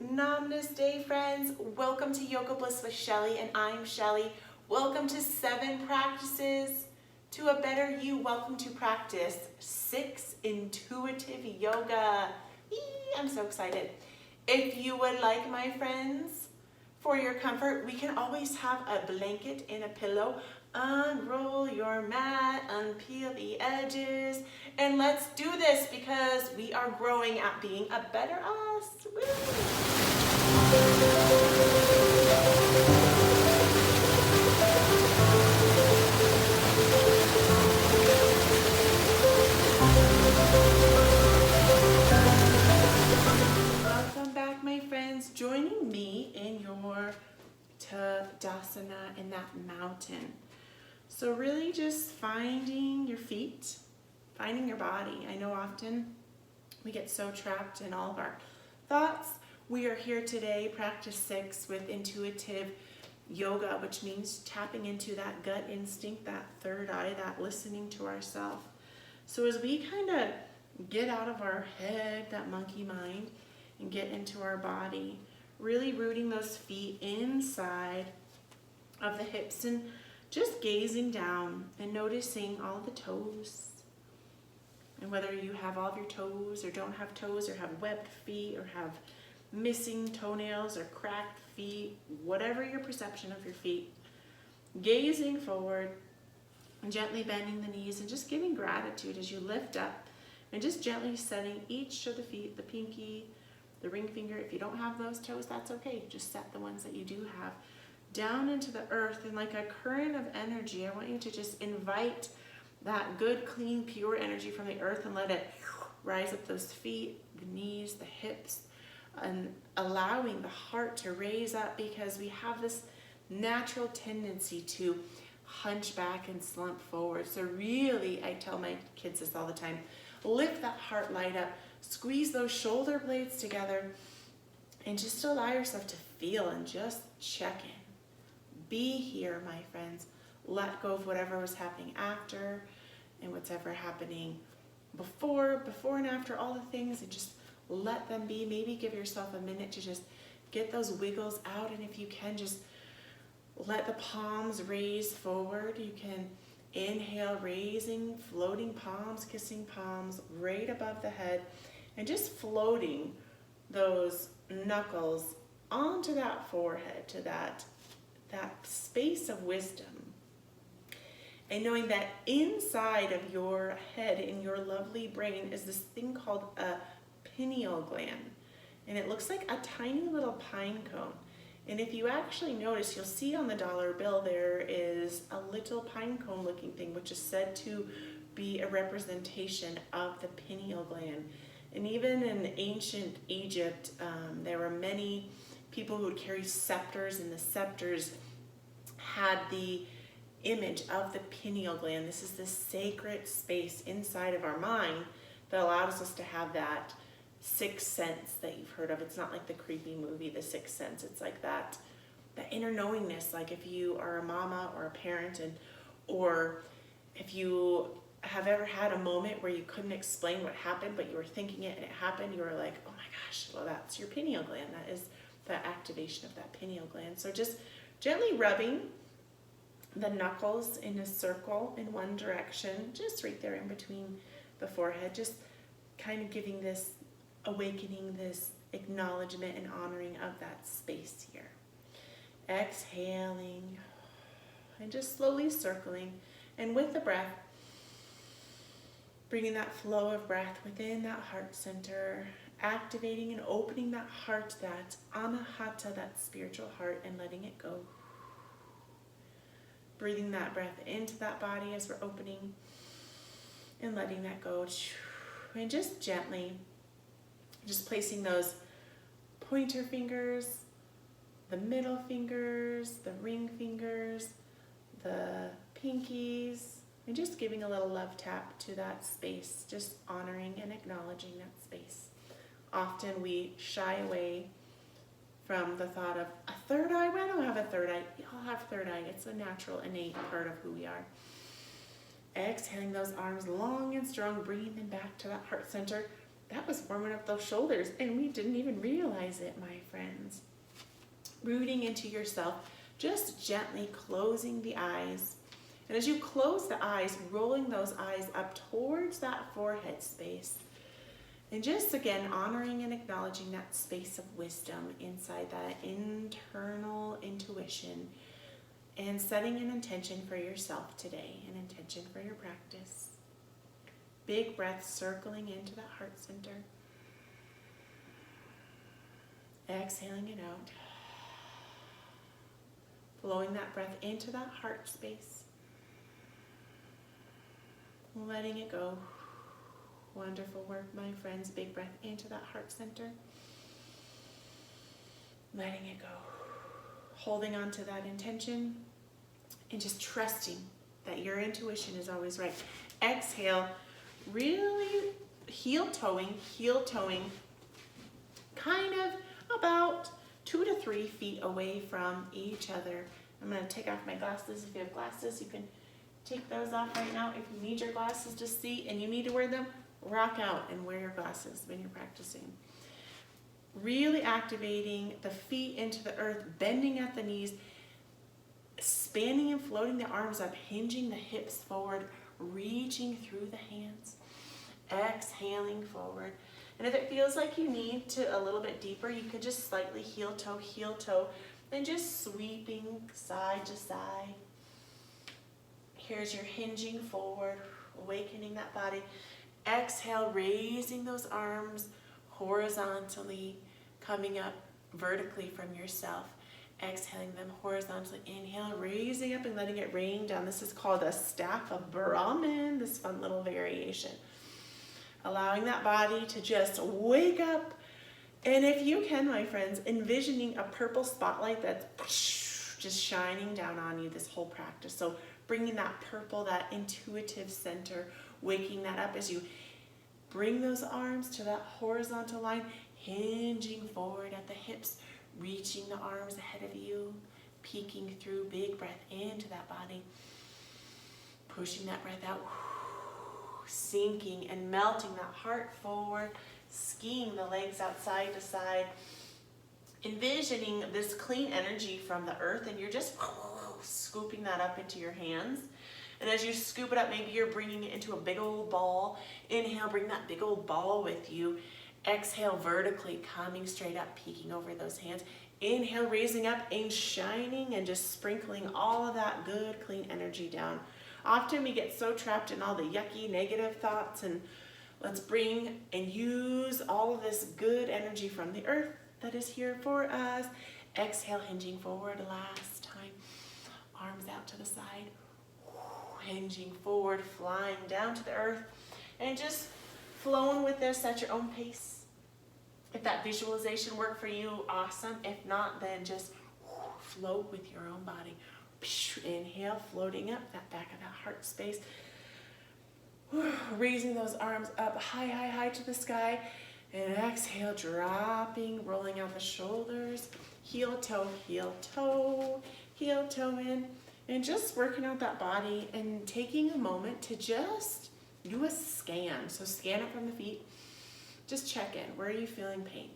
Namaste friends, welcome to Yoga Bliss with Shelly, and I'm Shelly. Welcome to 7 practices to a better you. Welcome to practice 6 intuitive yoga. I'm so excited. If you would like, my friends, for your comfort, we can always have a blanket and a pillow. Unroll your mat, unpeel the edges, and let's do this because we are growing at being a better us. Woo! Welcome back, my friends. Joining me in your Tadasana in that mountain. So really just finding your feet, finding your body. I know often we get so trapped in all of our thoughts. We are here today, practice 6 with intuitive yoga, which means tapping into that gut instinct, that third eye, that listening to ourselves. So as we kind of get out of our head, that monkey mind, and get into our body, really rooting those feet inside of the hips and just gazing down and noticing all the toes. And whether you have all of your toes or don't have toes or have webbed feet or have missing toenails or cracked feet, whatever your perception of your feet, gazing forward and gently bending the knees and just giving gratitude as you lift up and just gently setting each of the feet, the pinky, the ring finger. If you don't have those toes, that's okay. Just set the ones that you do have down into the earth, and like a current of energy, I want you to just invite that good, clean, pure energy from the earth and let it rise up those feet, the knees, the hips, and allowing the heart to raise up, because we have this natural tendency to hunch back and slump forward. So really, I tell my kids this all the time, lift that heart light up, squeeze those shoulder blades together, and just allow yourself to feel and just check in. Be here, my friends. Let go of whatever was happening after and what's ever happening before and after, all the things, and just let them be. Maybe give yourself a minute to just get those wiggles out, and if you can, just let the palms raise forward. You can inhale, raising, floating palms, kissing palms right above the head, and just floating those knuckles onto that forehead, to that space of wisdom. And knowing that inside of your head, in your lovely brain, is this thing called a pineal gland. And it looks like a tiny little pine cone. And if you actually notice, you'll see on the dollar bill there is a little pine cone looking thing, which is said to be a representation of the pineal gland. And even in ancient Egypt, there were many people who would carry scepters, and the scepters had the image of the pineal gland. This is the sacred space inside of our mind that allows us to have that sixth sense that you've heard of. It's not like the creepy movie, The Sixth Sense. It's like that inner knowingness, like if you are a mama or a parent, or if you have ever had a moment where you couldn't explain what happened, but you were thinking it and it happened, you were like, oh my gosh, well, that's your pineal gland. That is the activation of that pineal gland. So just gently rubbing the knuckles in a circle in one direction, just right there in between the forehead, just kind of giving this awakening, this acknowledgement and honoring of that space here. Exhaling and just slowly circling, and with the breath, bringing that flow of breath within that heart center, activating and opening that heart, that anahata, that spiritual heart, and letting it go. Breathing that breath into that body as we're opening and letting that go. And just gently, just placing those pointer fingers, the middle fingers, the ring fingers, the pinkies, and just giving a little love tap to that space, just honoring and acknowledging that space. Often we shy away from the thought of a third eye. Well, I don't have a third eye. We all have third eye. It's a natural, innate part of who we are. Exhaling those arms long and strong, bringing them back to that heart center. that was warming up those shoulders, and we didn't even realize it, my friends. Rooting into yourself, just gently closing the eyes. And as you close the eyes, rolling those eyes up towards that forehead space. And just again, honoring and acknowledging that space of wisdom inside that internal intuition, and setting an intention for yourself today, an intention for your practice. Big breath circling into that heart center. Exhaling it out. Blowing that breath into that heart space. Letting it go. Wonderful work, my friends. Big breath into that heart center. Letting it go. Holding on to that intention and just trusting that your intuition is always right. Exhale, really heel toeing, kind of about 2 to 3 feet away from each other. I'm going to take off my glasses. If you have glasses, you can take those off right now. If you need your glasses to see and you need to wear them, rock out and wear your glasses when you're practicing. Really activating the feet into the earth, bending at the knees, expanding and floating the arms up, hinging the hips forward, reaching through the hands, exhaling forward. And if it feels like you need to a little bit deeper, you could just slightly heel toe, and just sweeping side to side. Here's your hinging forward, awakening that body. Exhale, raising those arms horizontally, coming up vertically from yourself. Exhaling them horizontally. Inhale, raising up and letting it rain down. This is called a staff of Brahman, this fun little variation. Allowing that body to just wake up. And if you can, my friends, envisioning a purple spotlight that's just shining down on you this whole practice. So bringing that purple, that intuitive center, waking that up as you bring those arms to that horizontal line, hinging forward at the hips, reaching the arms ahead of you, peeking through, big breath into that body, pushing that breath out, sinking and melting that heart forward, skiing the legs out side to side, envisioning this clean energy from the earth, and you're just scooping that up into your hands. And as you scoop it up, maybe you're bringing it into a big old ball. Inhale, bring that big old ball with you. Exhale, vertically coming straight up, peeking over those hands. Inhale, raising up and shining and just sprinkling all of that good, clean energy down. Often we get so trapped in all the yucky, negative thoughts, and let's bring and use all of this good energy from the earth that is here for us. Exhale, hinging forward last time. Arms out to the side. Hinging forward, flying down to the earth, and just flowing with this at your own pace. If that visualization worked for you, awesome. If not, then just float with your own body. Inhale, floating up that back of that heart space. Raising those arms up high to the sky. And exhale, dropping, rolling out the shoulders. Heel toe in. And just working out that body and taking a moment to just do a scan. So scan it from the feet. Just check in. Where are you feeling pain?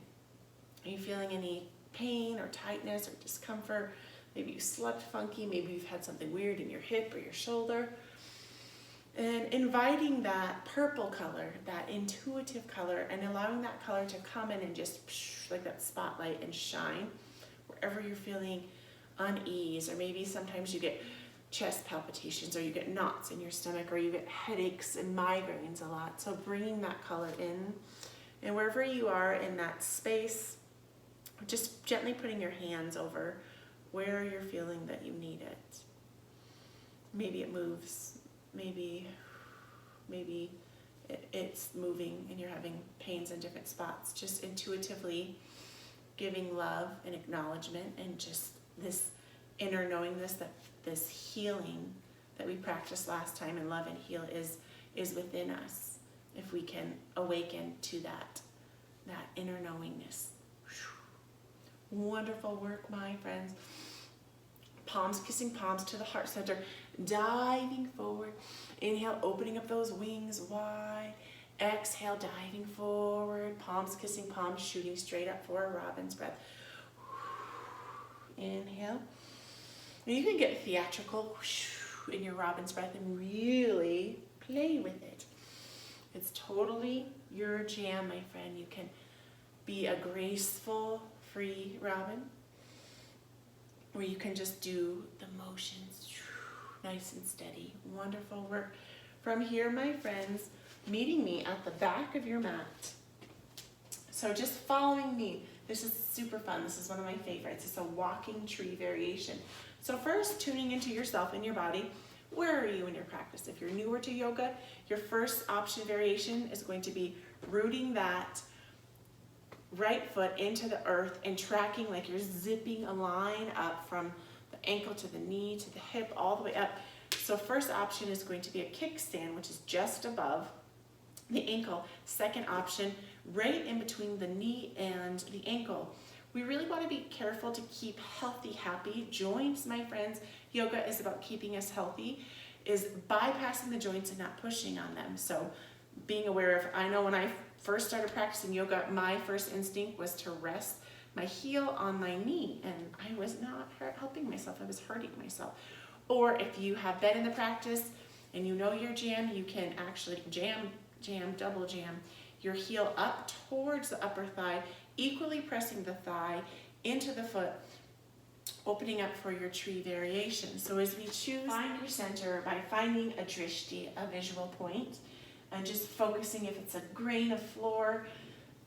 Are you feeling any pain or tightness or discomfort? Maybe you slept funky. Maybe you've had something weird in your hip or your shoulder. And inviting that purple color, that intuitive color, and allowing that color to come in and just like that spotlight and shine wherever you're feeling unease, or maybe sometimes you get chest palpitations, or you get knots in your stomach, or you get headaches and migraines a lot. So bringing that color in, and wherever you are in that space, just gently putting your hands over where you're feeling that you need it. Maybe it moves, maybe it's moving and you're having pains in different spots. Just intuitively giving love and acknowledgement, and just this inner knowingness that this healing that we practiced last time in Love and Heal is within us, if we can awaken to that inner knowingness. Wonderful work, my friends. Palms kissing palms to the heart center, diving forward. Inhale, opening up those wings wide. exhale, diving forward, palms kissing palms, shooting straight up for a robin's breath. Inhale. And you can get theatrical in your robin's breath and really play with it. It's totally your jam, my friend. You can be a graceful, free robin, or you can just do the motions nice and steady. Wonderful work. From here, my friends, meeting me at the back of your mat. So just following me. This is super fun. This is one of my favorites. It's a walking tree variation. So first, tuning into yourself and your body. Where are you in your practice? If you're newer to yoga, your first option variation is going to be rooting that right foot into the earth and tracking like you're zipping a line up from the ankle to the knee to the hip all the way up. So first option is going to be a kickstand, which is just above the ankle. Second option, right in between the knee and the ankle. We really want to be careful to keep healthy, happy joints, my friends. Yoga is about keeping us healthy, is bypassing the joints and not pushing on them. So being aware of, I know when I first started practicing yoga, my first instinct was to rest my heel on my knee, and I was not helping myself, I was hurting myself. Or if you have been in the practice and you know your jam, you can actually jam, double jam your heel up towards the upper thigh, equally pressing the thigh into the foot, opening up for your tree variation. So as we choose, find your center by finding a drishti, a visual point, and just focusing if it's a grain of floor,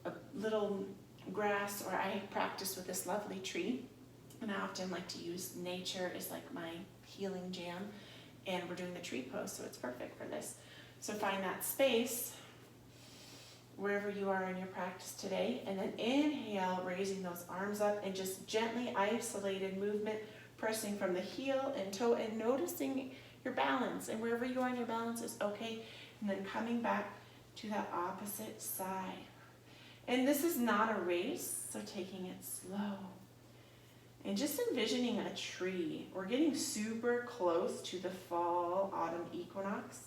a little grass, or I practice with this lovely tree, and I often like to use nature as like my healing jam, and we're doing the tree pose, so it's perfect for this. So find that space wherever you are in your practice today, and then inhale, raising those arms up and just gently isolated movement, pressing from the heel and toe and noticing your balance, and wherever you are in your balance is okay, and then coming back to that opposite side. And this is not a race, so taking it slow. And just envisioning a tree. We're getting super close to the fall, autumn equinox.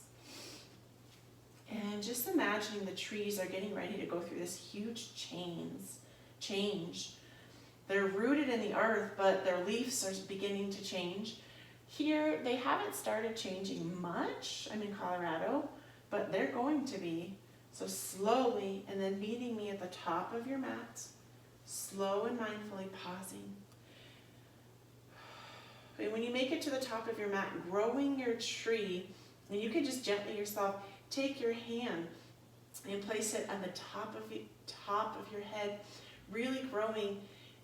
And just imagining the trees are getting ready to go through this huge change. They're rooted in the earth, but their leaves are beginning to change. Here, they haven't started changing much. I'm in Colorado, but they're going to be. So slowly, and then meeting me at the top of your mat, slow and mindfully pausing. And when you make it to the top of your mat, growing your tree, and you can just gently yourself take your hand and place it on the top of your head, really growing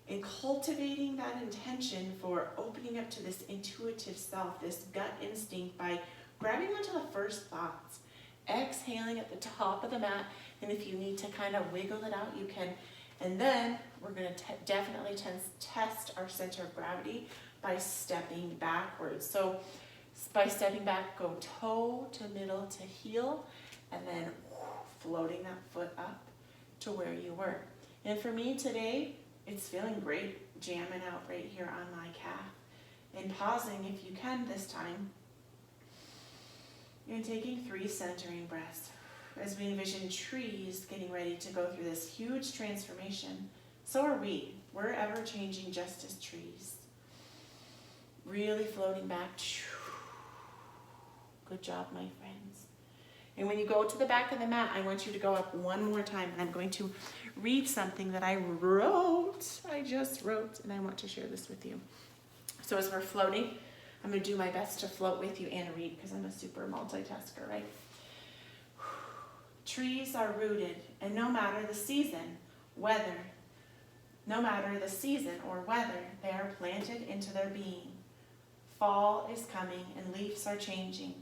and cultivating that intention for opening up to this intuitive self, this gut instinct, by grabbing onto the first thoughts, exhaling at the top of the mat, and if you need to kind of wiggle it out, you can. And then we're going to definitely test our center of gravity by stepping backwards. So by stepping back, go toe to middle to heel, and then floating that foot up to where you were. And for me today, it's feeling great, jamming out right here on my calf. And pausing if you can this time. And taking 3 centering breaths as we envision trees getting ready to go through this huge transformation. So are we. We're ever changing just as trees. Really floating back. Good job, my friends. And when you go to the back of the mat, I want you to go up one more time, and I'm going to read something that I just wrote, and I want to share this with you. So as we're floating, I'm going to do my best to float with you and read, because I'm a super multitasker, right? Trees are rooted, and no matter the season or weather, they are planted into their being. Fall is coming, and leaves are changing.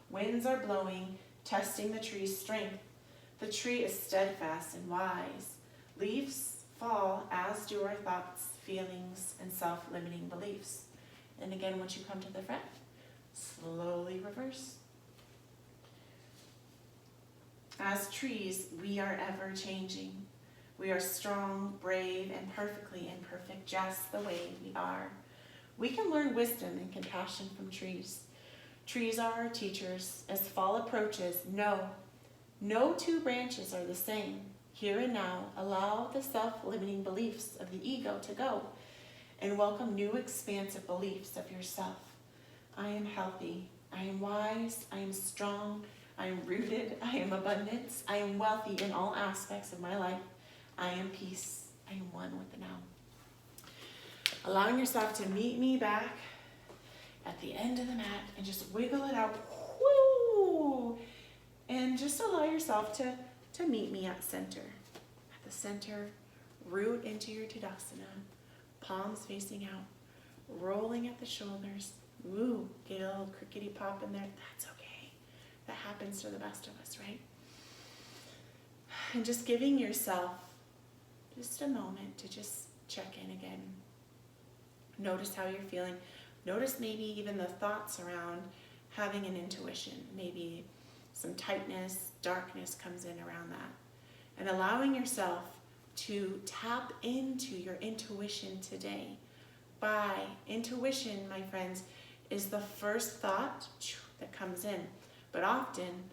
Winds are blowing, testing the tree's strength. The tree is steadfast and wise. Leaves fall, as do our thoughts, feelings, and self-limiting beliefs. And again, once you come to the front, slowly reverse. As trees, we are ever changing. We are strong, brave, and perfectly imperfect, just the way we are. We can learn wisdom and compassion from trees. Trees are our teachers. As fall approaches, know No two branches are the same. Here and now, allow the self-limiting beliefs of the ego to go and welcome new expansive beliefs of yourself. I am healthy. I am wise. I am strong. I am rooted. I am abundance. I am wealthy in all aspects of my life. I am peace. I am one with the now. Allowing yourself to meet me back at the end of the mat and just wiggle it out. Woo! And just allow yourself to meet me at center. At the center, root into your Tadasana, palms facing out, rolling at the shoulders. Woo! Get a little crickety pop in there. That's okay. That happens to the best of us, right? And just giving yourself just a moment to just check in again. Notice how you're feeling. Notice maybe even the thoughts around having an intuition. Maybe some tightness, darkness comes in around that. And allowing yourself to tap into your intuition today. By intuition, my friends, is the first thought that comes in. But often,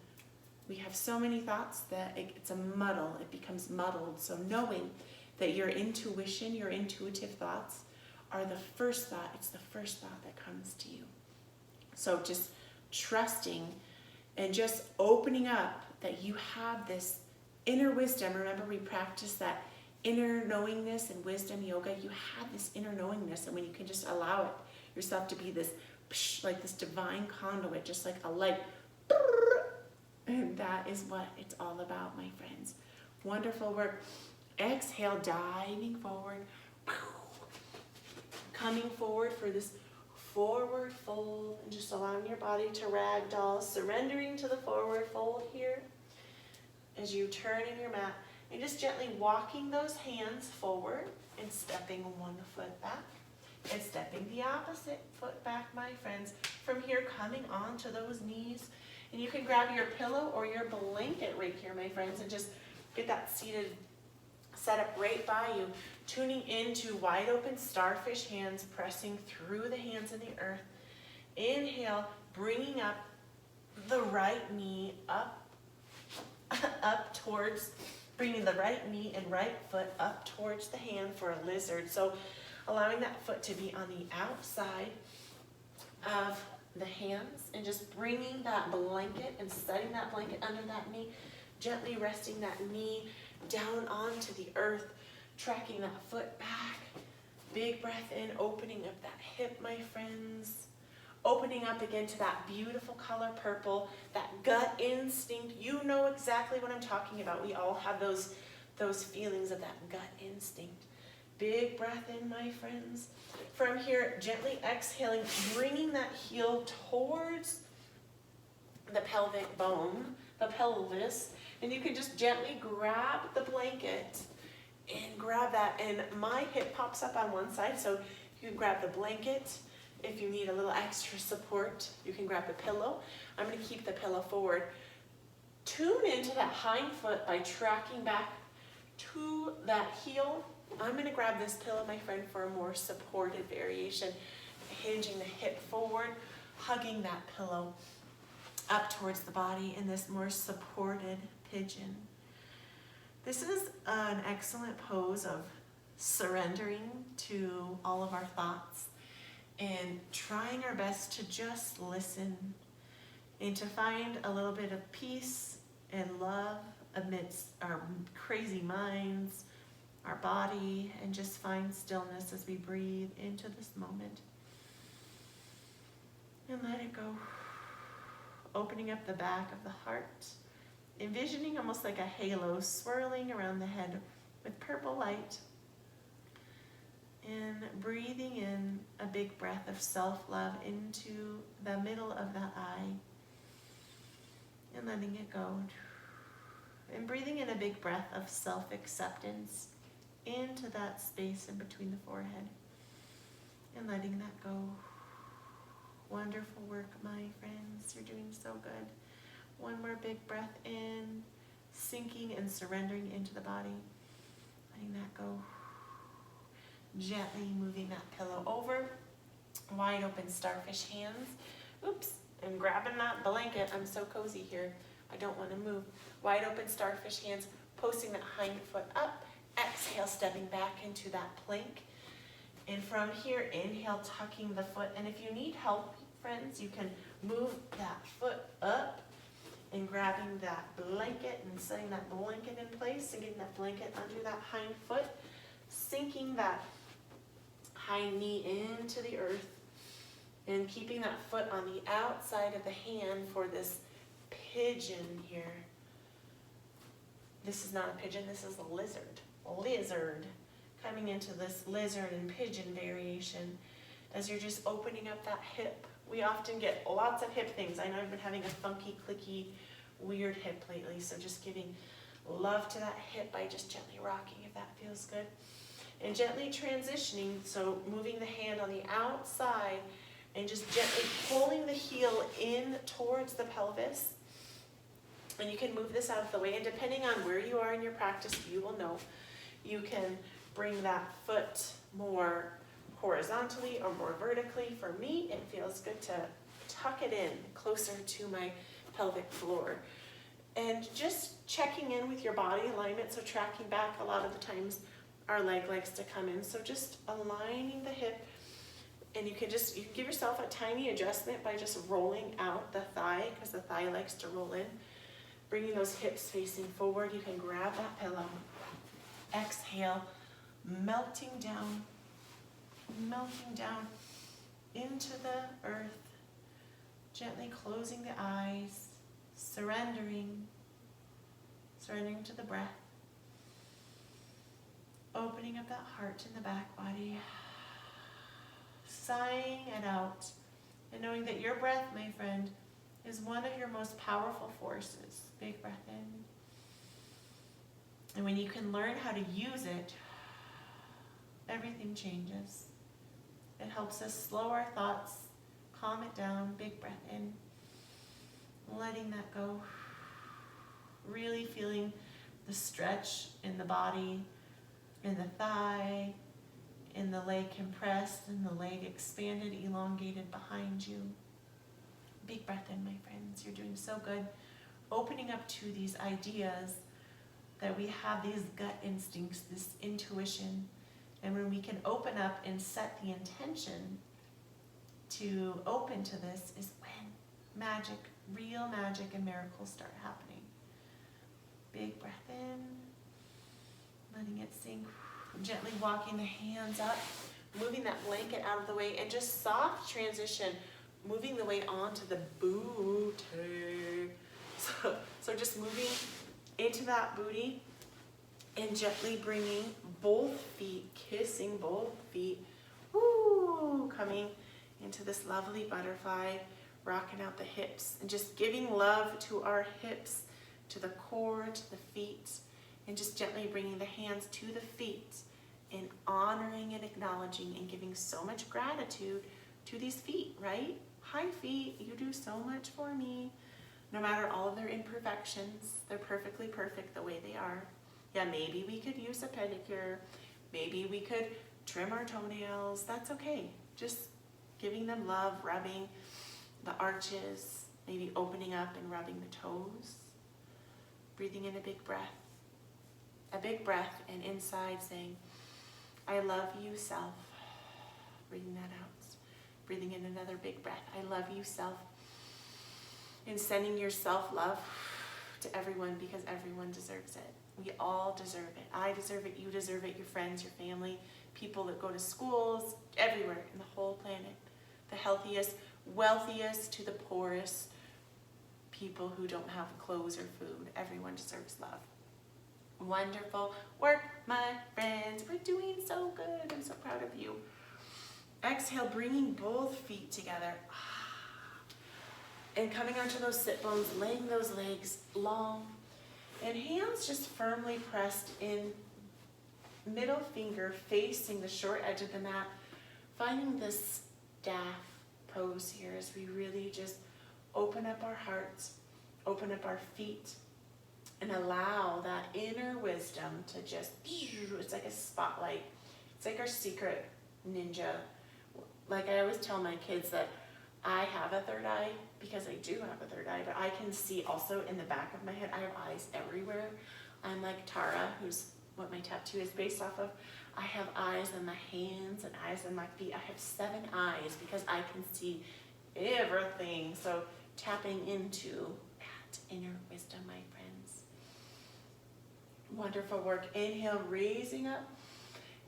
we have so many thoughts that it's a muddle. It becomes muddled. So knowing that your intuition, your intuitive thoughts, are the first thought. It's the first thought that comes to you. So just trusting and just opening up that you have this inner wisdom. Remember, we practice that inner knowingness and wisdom yoga. You have this inner knowingness, and when you can just allow it yourself to be this, like this divine conduit, just like a light. And that is what it's all about, my friends. Wonderful work. Exhale, diving forward. Coming forward for this forward fold, and just allowing your body to ragdoll, surrendering to the forward fold here as you turn in your mat, and just gently walking those hands forward and stepping one foot back and stepping the opposite foot back, my friends. From here, coming onto those knees, and you can grab your pillow or your blanket right here, my friends, and just get that seated setup right by you. Tuning into wide open starfish hands, pressing through the hands in the earth. Inhale, bringing up the right knee up towards, bringing the right knee and right foot up towards the hand for a lizard. So allowing that foot to be on the outside of the hands, and just bringing that blanket and setting that blanket under that knee, gently resting that knee down onto the earth, tracking that foot back. Big breath in, opening up that hip, my friends. Opening up again to that beautiful color purple, that gut instinct. You know exactly what I'm talking about. We all have those feelings of that gut instinct. Big breath in, my friends. From here, gently exhaling, bringing that heel towards the pelvic bone, the pelvis, and you can just gently grab the blanket and grab that, and my hip pops up on one side, so you can grab the blanket. If you need a little extra support, you can grab the pillow. I'm going to keep the pillow forward. Tune into that hind foot by tracking back to that heel. I'm going to grab this pillow, my friend, for a more supported variation. Hinging the hip forward, hugging that pillow up towards the body in this more supported pigeon. This is an excellent pose of surrendering to all of our thoughts and trying our best to just listen and to find a little bit of peace and love amidst our crazy minds, our body, and just find stillness as we breathe into this moment. And let it go. Opening up the back of the heart, envisioning almost like a halo swirling around the head with purple light. And breathing in a big breath of self-love into the middle of that eye. And letting it go. And breathing in a big breath of self-acceptance into that space in between the forehead. And letting that go. Wonderful work, my friends. You're doing so good. One more big breath in, sinking and surrendering into the body. Letting that go. Gently moving that pillow over. Wide open starfish hands. Oops. And grabbing that blanket. I'm so cozy here. I don't want to move. Wide open starfish hands, posting that hind foot up. Exhale, stepping back into that plank. And from here, inhale, tucking the foot. And if you need help, friends, you can move that foot up and grabbing that blanket and setting that blanket in place and getting that blanket under that hind foot, sinking that hind knee into the earth and keeping that foot on the outside of the hand for this pigeon here. This is not a pigeon, this is a lizard. Lizard. Coming into this lizard and pigeon variation as you're just opening up that hip. We often get lots of hip things. I know I've been having a funky, clicky, weird hip lately, so just giving love to that hip by just gently rocking if that feels good. And gently transitioning, so moving the hand on the outside and just gently pulling the heel in towards the pelvis. And you can move this out of the way, and depending on where you are in your practice, you will know. You can bring that foot more horizontally or more vertically. For me, it feels good to tuck it in closer to my pelvic floor. And just checking in with your body alignment, so tracking back. A lot of the times our leg likes to come in, so just aligning the hip. And you can give yourself a tiny adjustment by just rolling out the thigh, because the thigh likes to roll in. Bringing those hips facing forward. You can grab that pillow. Exhale, melting down into the earth, gently closing the eyes, surrendering to the breath, opening up that heart in the back body, sighing it out, and knowing that your breath, my friend, is one of your most powerful forces. Big breath in. And when you can learn how to use it, everything changes. It helps us slow our thoughts, calm it down. Big breath in. Letting that go. Really feeling the stretch in the body, in the thigh, in the leg compressed, and the leg expanded, elongated behind you. Big breath in, my friends. You're doing so good. Opening up to these ideas that we have, these gut instincts, this intuition. And when we can open up and set the intention to open to this is when magic, real magic and miracles start happening. Big breath in, letting it sink. Gently walking the hands up, moving that blanket out of the way, and just soft transition, moving the weight onto the booty. So just moving into that booty and gently bringing both feet, kissing both feet, woo, coming into this lovely butterfly, rocking out the hips and just giving love to our hips, to the core, to the feet, and just gently bringing the hands to the feet and honoring and acknowledging and giving so much gratitude to these feet, right? Hi feet, you do so much for me. No matter all of their imperfections, they're perfectly perfect the way they are. Yeah, maybe we could use a pedicure. Maybe we could trim our toenails. That's okay. Just giving them love, rubbing the arches, maybe opening up and rubbing the toes. Breathing in a big breath. A big breath, and inside saying, I love you, self. Breathing that out. Breathing in another big breath. I love you, self. And sending your self-love to everyone, because everyone deserves it. We all deserve it. I deserve it, you deserve it, your friends, your family, people that go to schools, everywhere in the whole planet. The healthiest, wealthiest to the poorest, people who don't have clothes or food. Everyone deserves love. Wonderful work, my friends. We're doing so good. I'm so proud of you. Exhale, bringing both feet together. And coming onto those sit bones, laying those legs long. And hands just firmly pressed in, middle finger facing the short edge of the mat. Finding this staff pose here as we really just open up our hearts, open up our feet, and allow that inner wisdom to just, it's like a spotlight. It's like our secret ninja. Like I always tell my kids that I have a third eye because I do have a third eye, but I can see also in the back of my head. I have eyes everywhere. I'm like Tara, who's what my tattoo is based off of. I have eyes in my hands and eyes in my feet. I have 7 eyes because I can see everything. So tapping into that inner wisdom, my friends. Wonderful work. Inhale, raising up.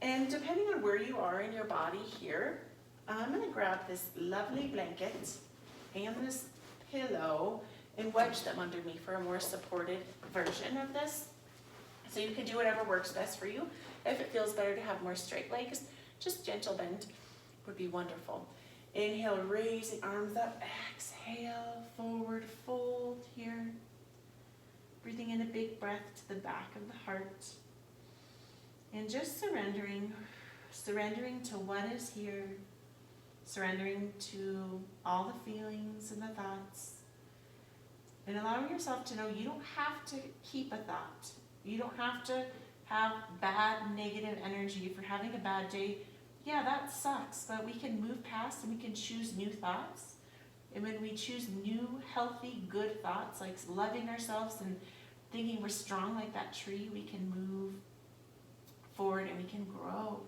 And depending on where you are in your body here, I'm going to grab this lovely blanket and this pillow and wedge them under me for a more supported version of this. So you can do whatever works best for you. If it feels better to have more straight legs, just gentle bend would be wonderful. Inhale, raising arms up. Exhale, forward fold here. Breathing in a big breath to the back of the heart. And just surrendering to what is here. Surrendering to all the feelings and the thoughts. And allowing yourself to know you don't have to keep a thought. You don't have to have bad, negative energy. If you're having a bad day, yeah, that sucks, but we can move past and we can choose new thoughts. And when we choose new, healthy, good thoughts, like loving ourselves and thinking we're strong like that tree, we can move forward and we can grow.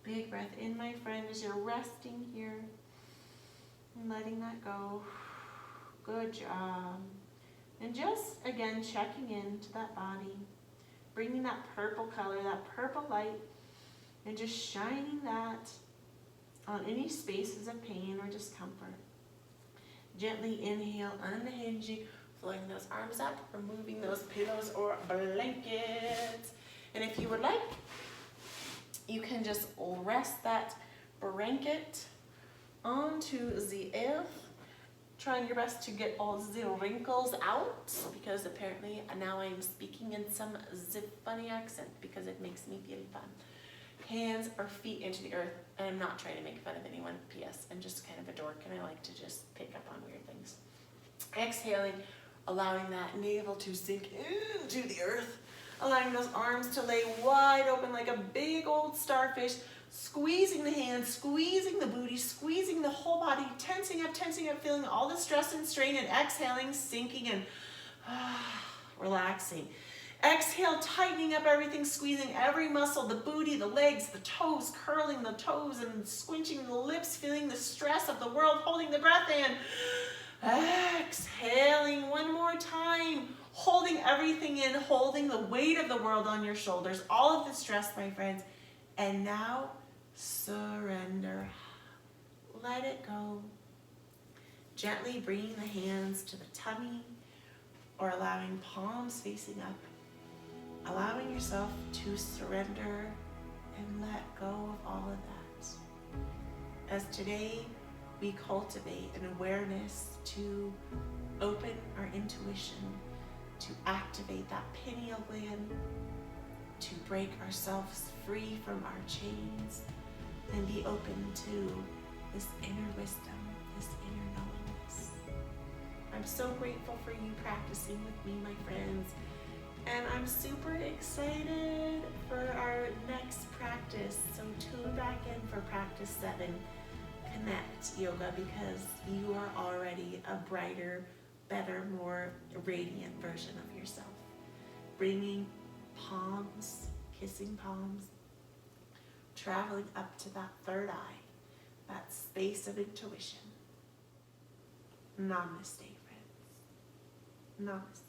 Big breath in, my friend, as you're resting here and letting that go. Good job. And just, again, checking into that body, bringing that purple color, that purple light, and just shining that on any spaces of pain or discomfort. Gently inhale, unhinging, flowing those arms up, removing those pillows or blankets. And if you would like, you can just rest that blanket onto the earth, trying your best to get all the wrinkles out, because apparently now I'm speaking in some funny accent because it makes me feel fun. Hands or feet into the earth, and I'm not trying to make fun of anyone, P.S. I'm just kind of a dork and I like to just pick up on weird things. Exhaling, allowing that navel to sink into the earth, allowing those arms to lay wide open like a big old starfish, squeezing the hands, squeezing the booty, squeezing the whole body, tensing up, feeling all the stress and strain, and exhaling, sinking and relaxing. Exhale, tightening up everything, squeezing every muscle, the booty, the legs, the toes, curling the toes and squinching the lips, feeling the stress of the world, holding the breath in. Exhaling one more time, holding everything in, holding the weight of the world on your shoulders, all of the stress, my friends. And now, surrender. Let it go. Gently bringing the hands to the tummy or allowing palms facing up. Allowing yourself to surrender and let go of all of that. As today we cultivate an awareness to open our intuition, to activate that pineal gland, to break ourselves free from our chains and be open to this inner wisdom, this inner knowingness. I'm so grateful for you practicing with me, my friends. And I'm super excited for our next practice. So tune back in for practice 7, Connect Yoga, because you are already a brighter, better, more radiant version of yourself. Bringing palms, kissing palms, traveling up to that third eye, that space of intuition. Namaste, friends. Namaste.